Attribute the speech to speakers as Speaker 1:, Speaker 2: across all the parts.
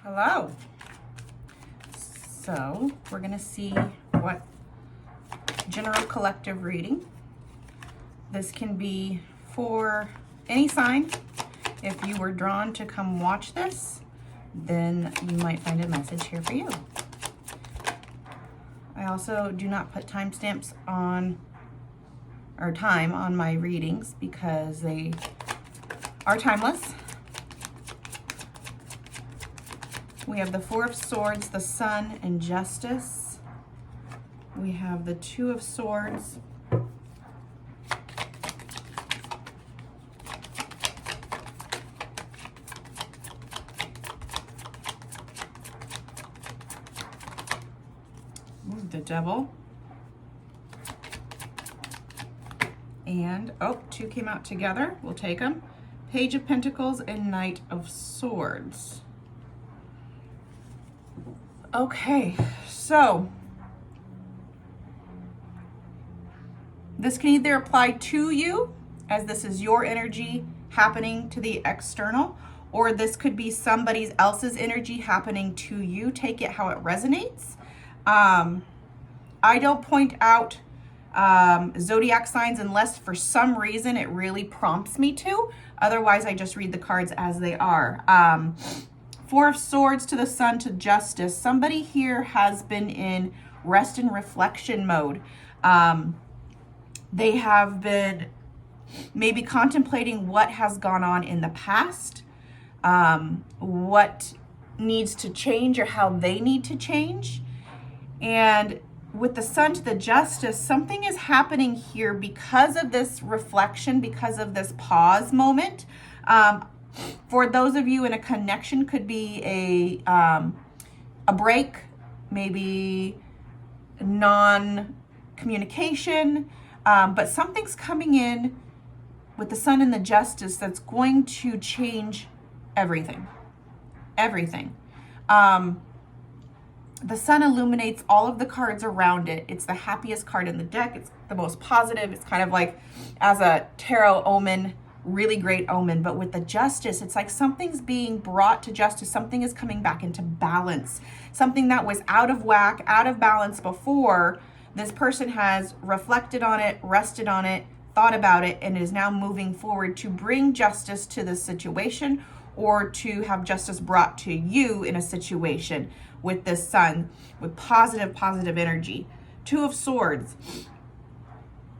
Speaker 1: Hello. So we're going to see what general collective reading. This can be for any sign. If you were drawn to come watch this, then you might find a message here for you. I also do not put timestamps on, or time on my readings, because they are timeless. We have the Four of Swords, the Sun, and Justice. We have the Two of Swords. Ooh, the Devil. And, oh, two came out together. We'll take them. Page of Pentacles and Knight of Swords. Okay, so this can either apply to you, as this is your energy happening to the external, or this could be somebody else's energy happening to you. Take it how it resonates. I don't point out zodiac signs unless for some reason it really prompts me to. Otherwise, I just read the cards as they are. Four of Swords to the Sun to Justice. Somebody here has been in rest and reflection mode. They have been maybe contemplating what has gone on in the past, what needs to change or how they need to change. And with the Sun to the Justice, something is happening here because of this reflection, because of this pause moment. For those of you in a connection, could be a break, maybe non-communication, but something's coming in with the Sun and the Justice that's going to change everything. Everything. The Sun illuminates all of the cards around it. It's the happiest card in the deck. It's the most positive. It's kind of like as a tarot omen, really great omen. But with the Justice, it's like something's being brought to justice. Something is coming back into balance. Something that was out of whack, out of balance before, this person has reflected on it, rested on it, thought about it, and is now moving forward to bring justice to the situation, or to have justice brought to you in a situation with this Sun, with positive energy. Two of Swords.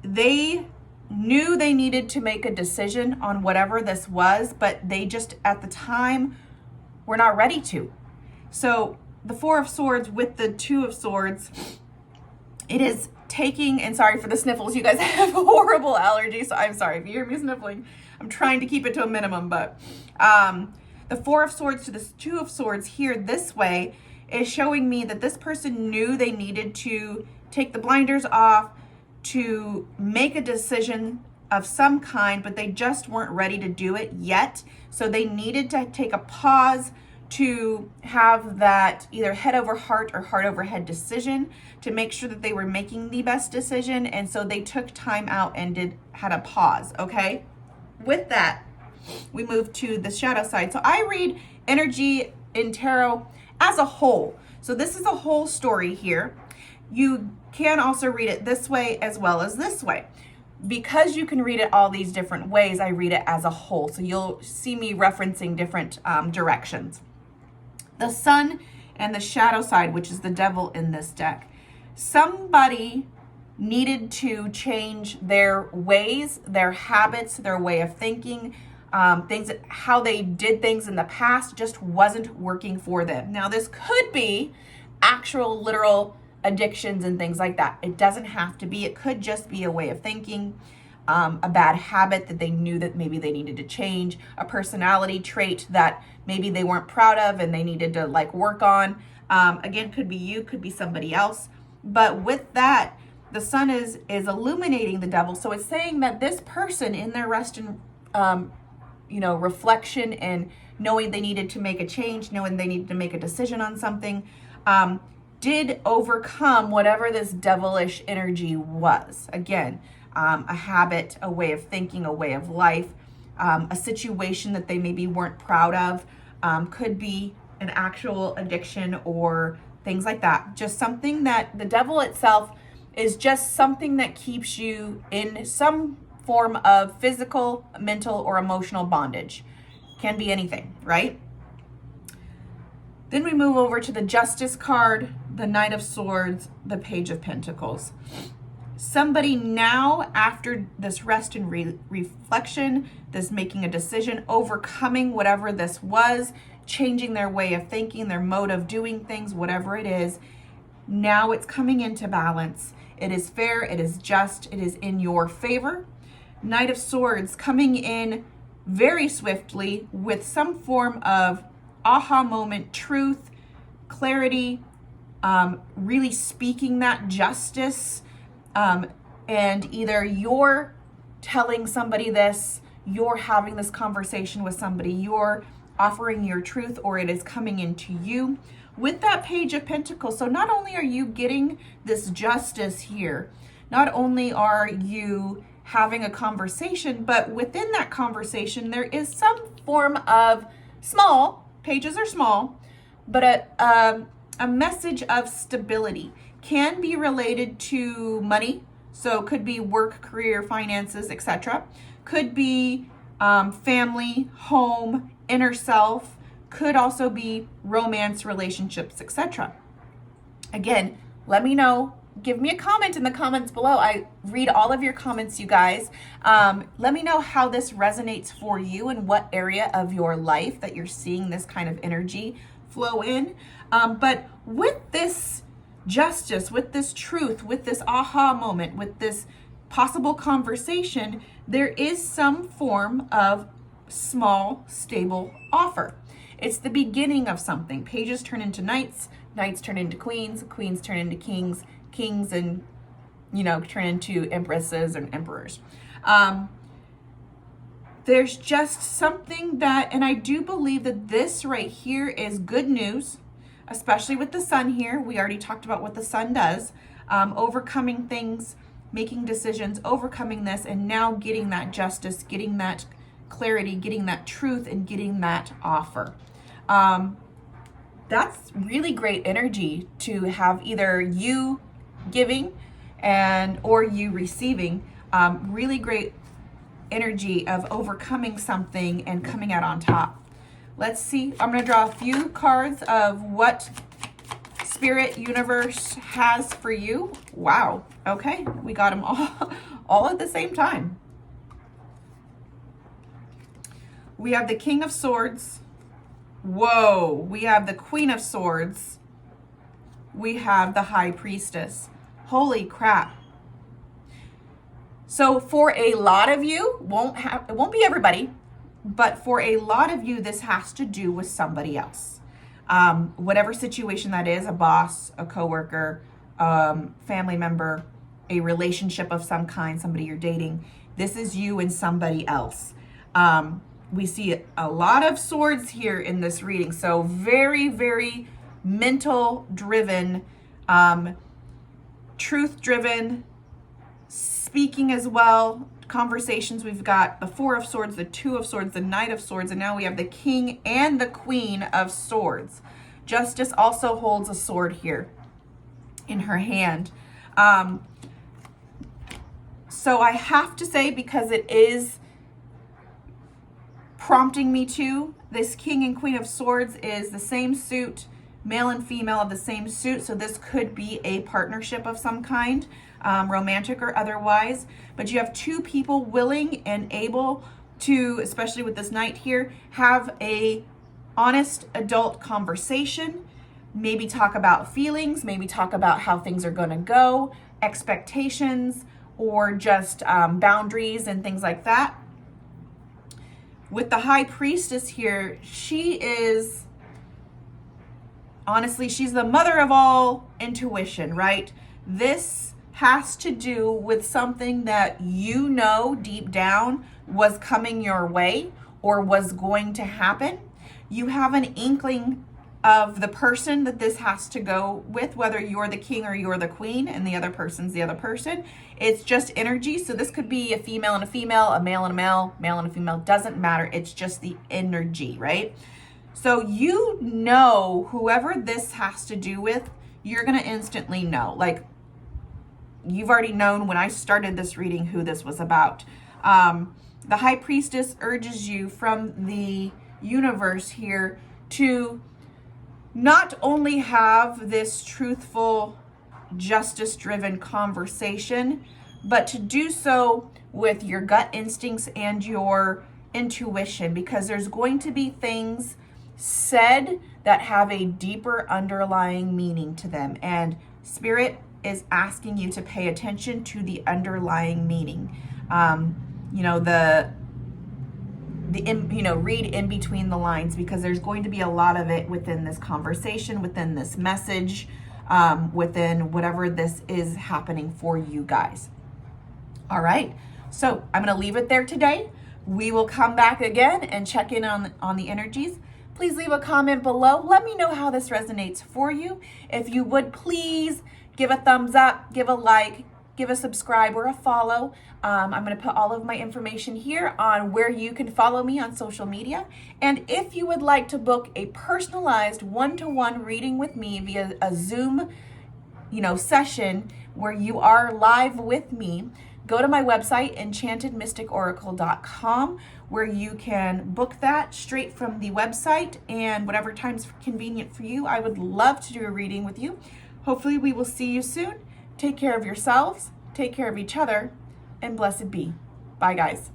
Speaker 1: They knew they needed to make a decision on whatever this was, but they just, at the time, were not ready to. So the Four of Swords with the Two of Swords, it is taking, and sorry for the sniffles, you guys have horrible allergies, so I'm sorry if you hear me sniffling. I'm trying to keep it to a minimum, but the Four of Swords to the Two of Swords here this way is showing me that this person knew they needed to take the blinders off, to make a decision of some kind, but they just weren't ready to do it yet. So they needed to take a pause to have that either head over heart or heart over head decision to make sure that they were making the best decision. And so they took time out and had a pause, okay? With that, we move to the shadow side. So I read energy in tarot as a whole. So this is a whole story here. You can also read it this way as well as this way. Because you can read it all these different ways, I read it as a whole. So you'll see me referencing different directions. The Sun and the shadow side, which is the Devil in this deck. Somebody needed to change their ways, their habits, their way of thinking, how they did things in the past just wasn't working for them. Now, this could be actual literal addictions and things like that. It doesn't have to be. It could just be a way of thinking, a bad habit that they knew that maybe they needed to change, a personality trait that maybe they weren't proud of and they needed to like work on. Again, could be you, could be somebody else. But with that, the Sun is illuminating the Devil. So it's saying that this person in their rest and reflection and knowing they needed to make a change, knowing they needed to make a decision on something, did overcome whatever this devilish energy was. Again, a habit, a way of thinking, a way of life. a situation that they maybe weren't proud of, could be an actual addiction or things like that. Just something that the devil itself is just something that keeps you in some form of physical, mental, or emotional bondage. Can be anything, right? Then we move over to the Justice card, the Knight of Swords, the Page of Pentacles. Somebody now, after this rest and reflection, this making a decision, overcoming whatever this was, changing their way of thinking, their mode of doing things, whatever it is, now it's coming into balance. It is fair, it is just, it is in your favor. Knight of Swords coming in very swiftly with some form of aha moment, truth, clarity, really speaking that justice. And either you're telling somebody this, you're having this conversation with somebody, you're offering your truth, or it is coming into you with that Page of Pentacles. So not only are you getting this justice here, not only are you having a conversation, but within that conversation, there is some form of small, pages are small, but a message of stability. Can be related to money, so could be work, career, finances, etc. Could be family, home, inner self. Could also be romance, relationships, etc. Again, let me know. Give me a comment in the comments below. I read all of your comments, you guys. Let me know how this resonates for you and what area of your life that you're seeing this kind of energy flow in. But with this justice, with this truth, with this aha moment, with this possible conversation, there is some form of small, stable offer. It's the beginning of something. Pages turn into knights, knights turn into queens, queens turn into kings, kings and, turn into empresses and emperors. There's just something that, and I do believe that this right here is good news, especially with the sun here. We already talked about what the sun does, overcoming things, making decisions, overcoming this, and now getting that justice, getting that clarity, getting that truth, and getting that offer. That's really great energy to have, either you giving or you receiving. Really great energy of overcoming something and coming out on top. Let's see. I'm going to draw a few cards of what Spirit Universe has for you. Wow. Okay. We got them all at the same time. We have the King of Swords. Whoa. We have the Queen of Swords. We have the High Priestess. Holy crap. So for a lot of you, it won't be everybody, but for a lot of you, this has to do with somebody else. Whatever situation that is, a boss, a coworker, family member, a relationship of some kind, somebody you're dating. This is you and somebody else. We see a lot of swords here in this reading. So very, very mental driven, truth driven, speaking as well, conversations. We've got the Four of Swords, the Two of Swords, the Knight of Swords, and now we have the King and the Queen of Swords. Justice also holds a sword here in her hand. So I have to say, because it is prompting me to, this King and Queen of Swords is the same suit, male and female of the same suit. So this could be a partnership of some kind, romantic or otherwise. But you have two people willing and able to, especially with this knight here, have a honest adult conversation, maybe talk about feelings, maybe talk about how things are going to go, expectations, or just boundaries and things like that. With the High Priestess here, she is, honestly, she's the mother of all intuition, right? This has to do with something that you know deep down was coming your way or was going to happen. You have an inkling of the person that this has to go with, whether you're the king or you're the queen and the other person's the other person. It's just energy. So this could be a female and a female, a male and a male, male and a female, doesn't matter. It's just the energy, right? So you know, whoever this has to do with, you're going to instantly know. Like, you've already known when I started this reading who this was about. The High Priestess urges you from the universe here to not only have this truthful, justice-driven conversation, but to do so with your gut instincts and your intuition, because there's going to be things said that have a deeper underlying meaning to them. And Spirit is asking you to pay attention to the underlying meaning. Read in between the lines, because there's going to be a lot of it within this conversation, within this message, within whatever this is happening for you guys. All right, so I'm going to leave it there today. We will come back again and check in on the energies. Please leave a comment below. Let me know how this resonates for you. If you would, please give a thumbs up, give a like, give a subscribe or a follow. I'm going to put all of my information here on where you can follow me on social media. And if you would like to book a personalized one-to-one reading with me via a Zoom, session where you are live with me, go to my website, EnchantedMysticOracle.com, where you can book that straight from the website, and whatever time's convenient for you. I would love to do a reading with you. Hopefully we will see you soon. Take care of yourselves, take care of each other, and blessed be. Bye, guys.